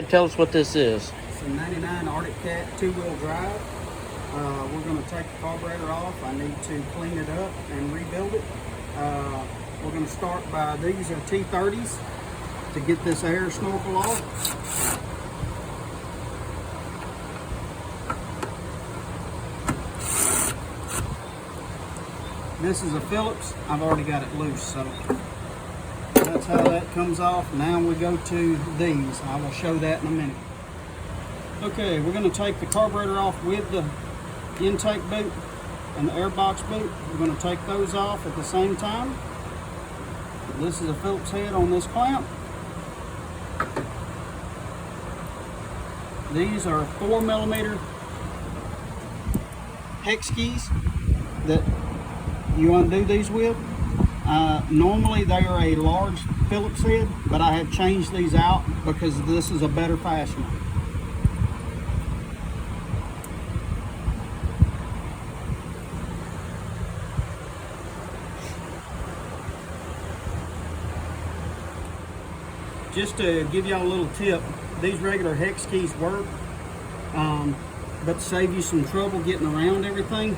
Tell us what this is. It's a 99 Arctic Cat 2-wheel drive. We're going to take the carburetor off. I need to clean it up and rebuild it. We're going to start by, these are T30s to get this air snorkel off. This is a Phillips. I've already got it loose, so that's how that comes off. Now we go to these. I will show that in a minute. Okay, we're going to take the carburetor off with the intake boot and the air box boot. We're going to take those off at the same time. This is a Phillips head on this clamp. These are 4mm hex keys that you undo these with. Normally they are a large Phillips head, but I have changed these out because this is a better fastener. Just to give y'all a little tip, these regular hex keys work, but to save you some trouble getting around everything,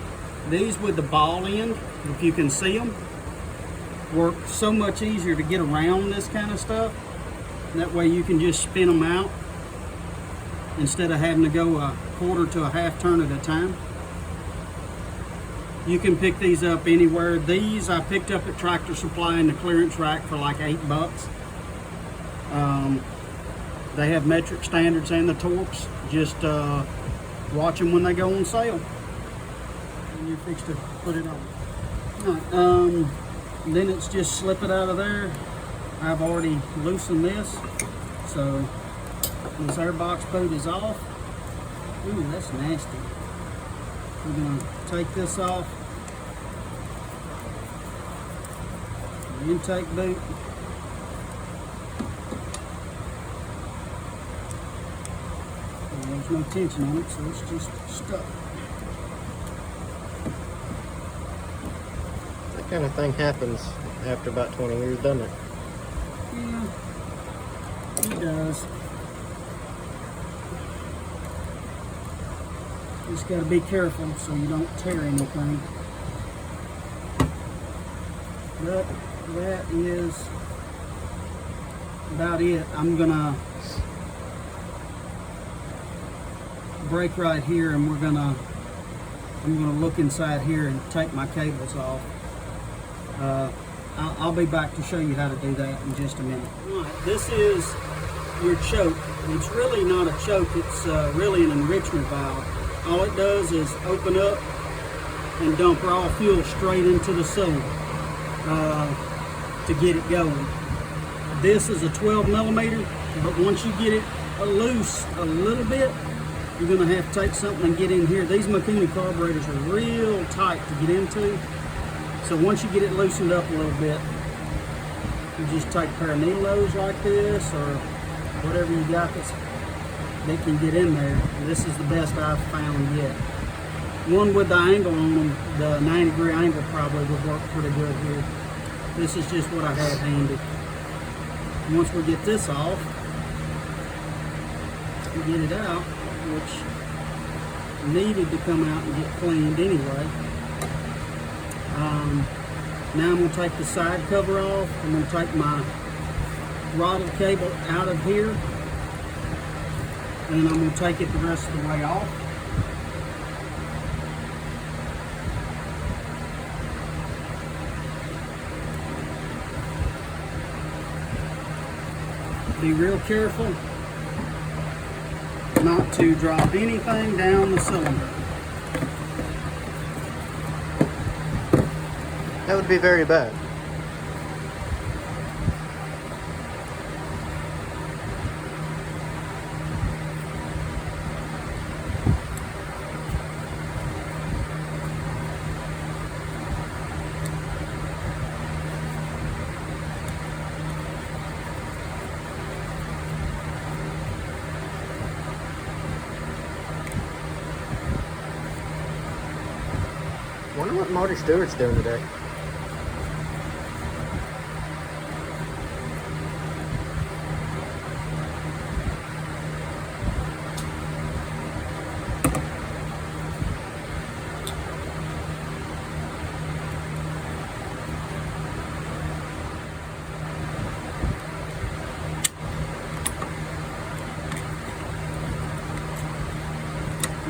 these with the ball end, if you can see them, work so much easier to get around this kind of stuff. That way you can just spin them out instead of having to go a quarter to a half turn at a time. You can pick these up anywhere. These I picked up at Tractor Supply in the clearance rack for like $8. They have metric standards and the torques. Just watch them when they go on sale. And you're fixed to put it on. All right, then it's just slip it out of there. I've already loosened this, so this air box boot is off. Ooh, that's nasty. We're gonna take this off. The intake boot. There's no tension on it, so it's just stuck. That kind of thing happens after about 20 years, doesn't it? Yeah, it does. Just got to be careful so you don't tear anything. But that is about it. I'm gonna break right here, and I'm gonna look inside here and take my cables off. I'll be back to show you how to do that in just a minute. All right, this is your choke. It's really not a choke, it's really an enrichment valve. All it does is open up and dump raw fuel straight into the cylinder to get it going. This is a 12mm, but once you get it loose a little bit, you're going to have to take something and get in here. These Makuni carburetors are real tight to get into. So once you get it loosened up a little bit, you just take a pair of needle nose like this or whatever you got that can get in there. This is the best I've found yet. One with the angle on them, the 90-degree angle probably would work pretty good here. This is just what I have handy. Once we get this off, we get it out, which needed to come out and get cleaned anyway. Now I'm going to take the side cover off. I'm going to take my throttle cable out of here, and I'm going to take it the rest of the way off. Be real careful not to drop anything down the cylinder. That would be very bad. Wonder what Marty Stewart's doing today.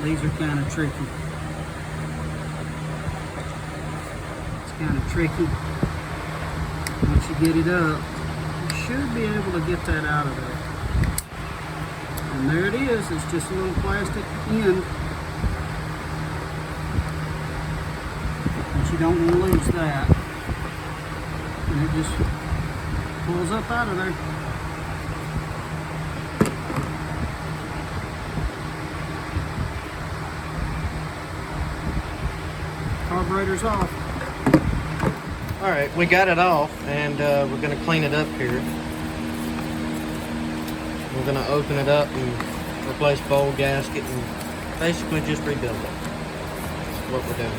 These are kind of tricky. It's kind of tricky. Once you get it up, you should be able to get that out of there. And there it is. It's just a little plastic end. But you don't want to lose that. And it just pulls up out of there. Carburetor's off. All right, we got it off, and we're gonna clean it up here. We're gonna open it up and replace bowl gasket and basically just rebuild it. That's what we're doing.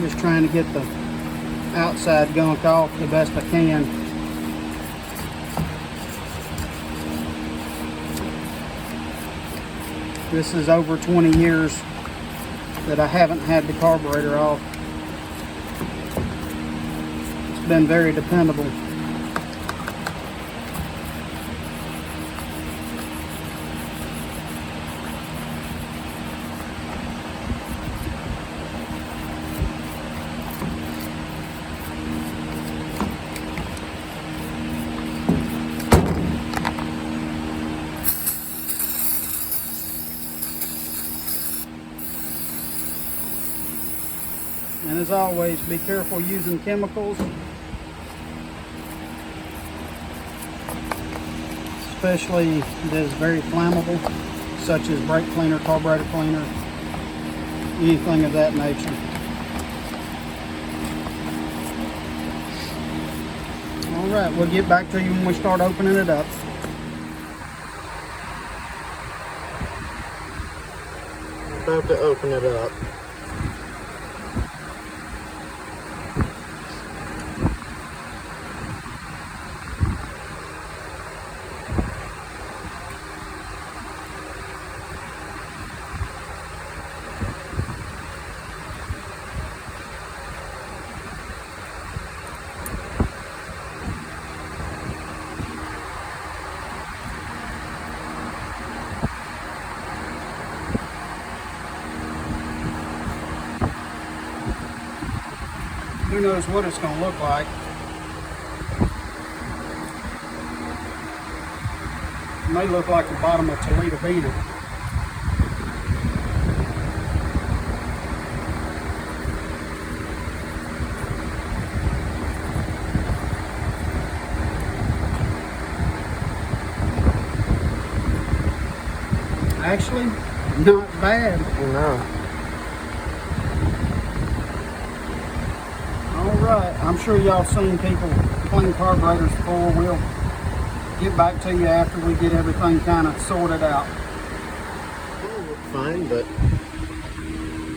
Just trying to get the outside gunk off the best I can. This is over 20 years that I haven't had the carburetor off. It's been very dependable. And as always, be careful using chemicals, especially that is very flammable, such as brake cleaner, carburetor cleaner, anything of that nature. All right, we'll get back to you when we start opening it up. About to open it up. Who knows what it's going to look like. It may look like the bottom of Toledo beater. Actually, not bad. No. Alright, I'm sure y'all seen people clean carburetors before. We'll get back to you after we get everything kind of sorted out. It'll look fine, but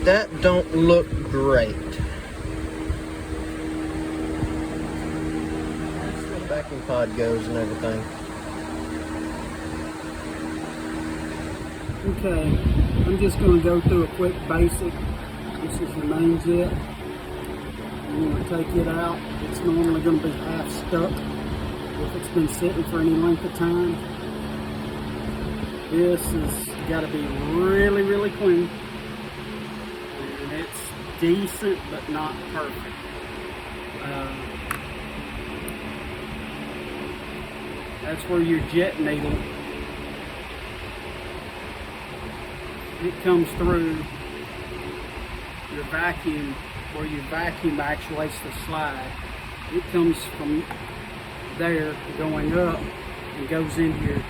that don't look great. That's where the vacuum pod goes and everything. Okay, I'm just going to go through a quick basic. This is your main jet. I'm going to take it out. It's normally going to be half stuck if it's been sitting for any length of time. This has got to be really, really clean. And it's decent, but not perfect. That's where your jet needle, it comes through your vacuum, where your vacuum actuates the slide. It comes from there going up and goes into your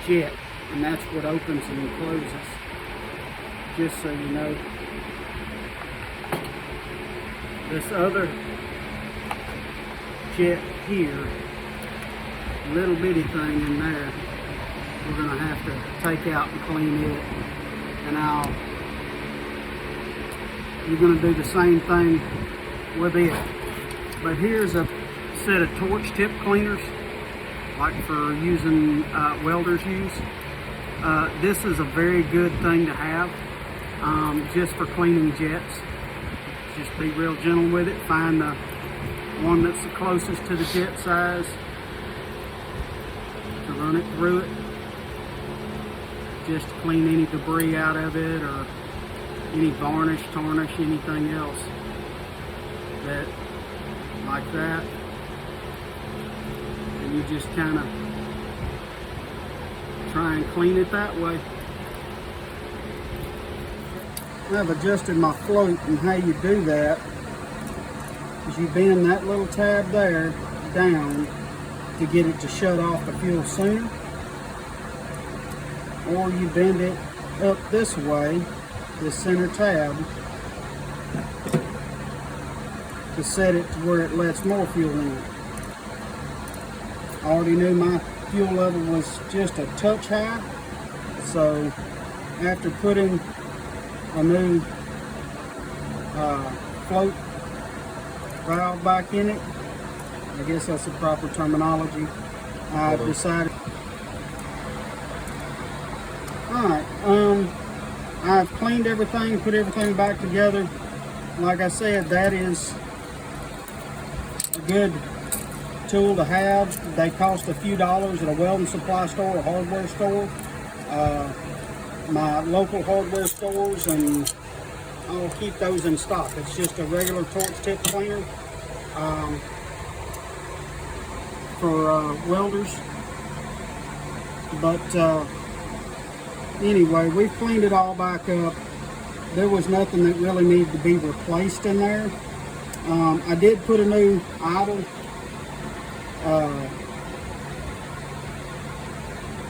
jet, and that's what opens and closes. Just so you know. This other jet here, little bitty thing in there, we're going to have to take out and clean it. And you're going to do the same thing with it. But here's a set of torch tip cleaners, like for using welders use. This is a very good thing to have, just for cleaning jets. Just be real gentle with it. Find the one that's the closest to the jet size to run it through it, just to clean any debris out of it or any varnish, tarnish, anything else that like that. And you just kind of try and clean it that way. I've adjusted my float, and how you do that is you bend that little tab there down to get it to shut off the fuel sooner, or you bend it up this way, this center tab, to set it to where it lets more fuel in. I already knew my fuel level was just a touch high, so after putting a new float valve back in it, I guess that's the proper terminology, I've decided. Alright, I've cleaned everything, put everything back together. Like I said, that is a good tool to have. They cost a few dollars at a welding supply store, a hardware store. My local hardware stores, and I'll keep those in stock. It's just a regular torch tip cleaner for welders. But anyway, we've cleaned it all back up. There was nothing that really needed to be replaced in there. I did put a new idle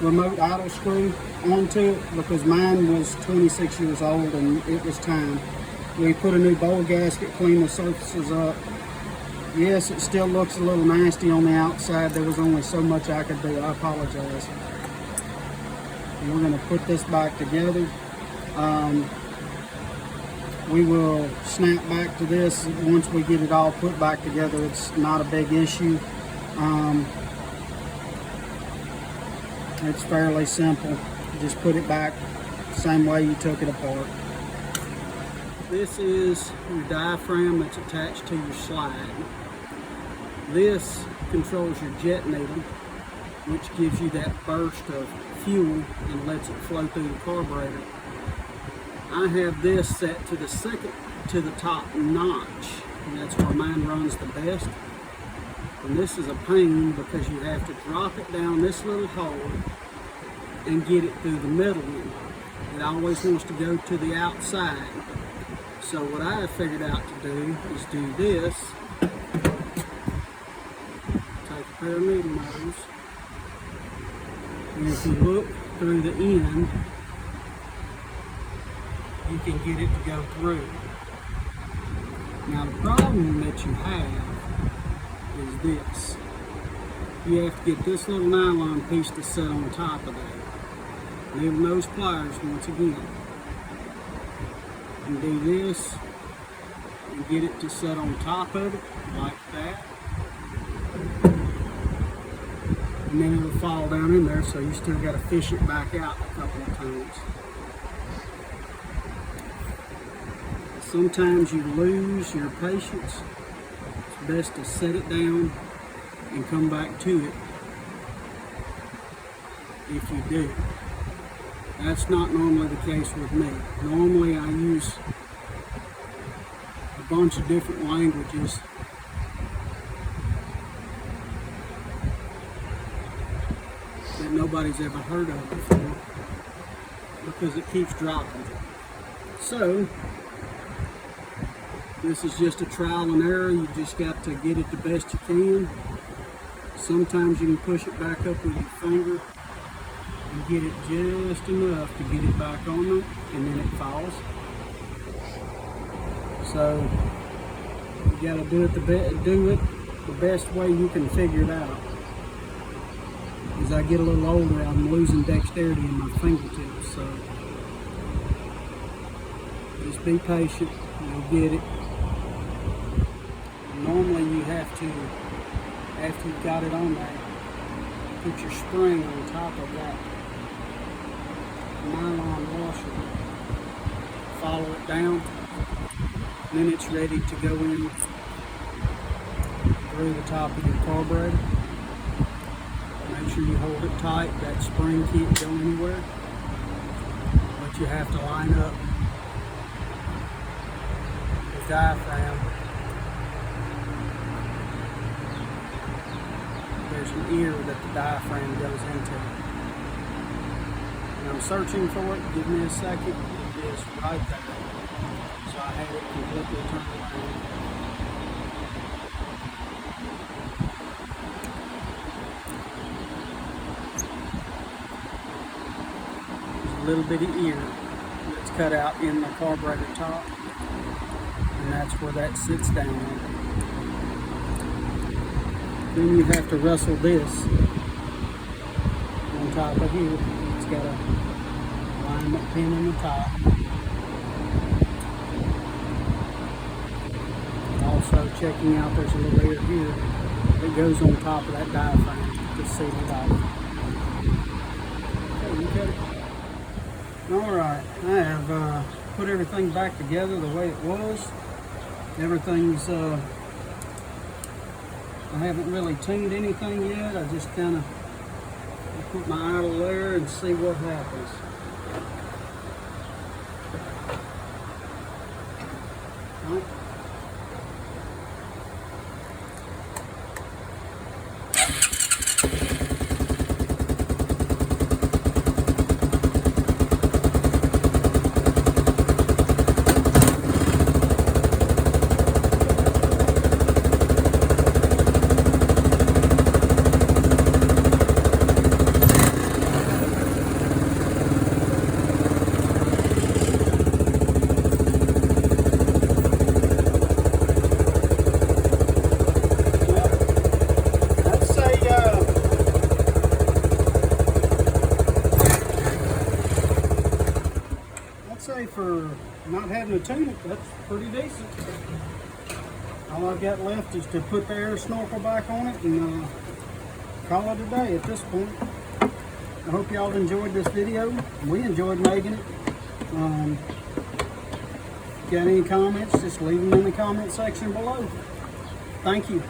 remote idle screw onto it because mine was 26 years old and it was time. We put a new bowl gasket, cleaned the surfaces up. Yes, it still looks a little nasty on the outside. There was only so much I could do. I apologize. And we're going to put this back together. We will snap back to this once we get it all put back together. It's not a big issue. It's fairly simple. You just put it back the same way you took it apart. This is your diaphragm that's attached to your slide. This controls your jet needle, which gives you that burst of fuel and lets it flow through the carburetor. I have this set to the second to the top notch, and that's where mine runs the best. And this is a pain because you have to drop it down this little hole and get it through the middle one. It always wants to go to the outside. So what I have figured out to do is do this. Take a pair of needle nose, and if you look through the end, you can get it to go through. Now the problem that you have is this. You have to get this little nylon piece to set on top of that. Needle nose pliers once again. And do this and get it to set on top of it like that. And then it'll fall down in there, so you still got to fish it back out a couple of times. Sometimes you lose your patience. It's best to set it down and come back to it if you do. That's not normally the case with me. Normally I use a bunch of different languages that nobody's ever heard of before because it keeps dropping. So this is just a trial and error. You just got to get it the best you can. Sometimes you can push it back up with your finger and get it just enough to get it back on them, and then it falls. So you got to do it the best way you can figure it out. As I get a little older, I'm losing dexterity in my fingertips. So just be patient. You'll get it. Normally you have to, after you've got it on there, put your spring on top of that nylon washer. Follow it down Then it's ready to go in through the top of your carburetor. Make sure you hold it tight. That spring can't go anywhere. But you have to line up the diaphragm. There's an ear that the diaphragm goes into. And I'm searching for it. Give me a second. It is right there. So I had it completely turned around. There's a little bitty ear that's cut out in the carburetor top. And that's where that sits down on. Then you have to wrestle this on top of here. It's got a alignment pin in the top. Also checking out, there's a little air here that goes on top of that diaphragm to seal it off. Okay, you got it. Alright, I have put everything back together the way it was. Everything's I haven't really tuned anything yet. I just kind of put my idle there and see what happens. Right. For not having to tune it, that's pretty decent. All I've got left is to put the air snorkel back on it and call it a day at this point. I hope y'all enjoyed this video. We enjoyed making it. Got any comments, just leave them in the comment section below. Thank you.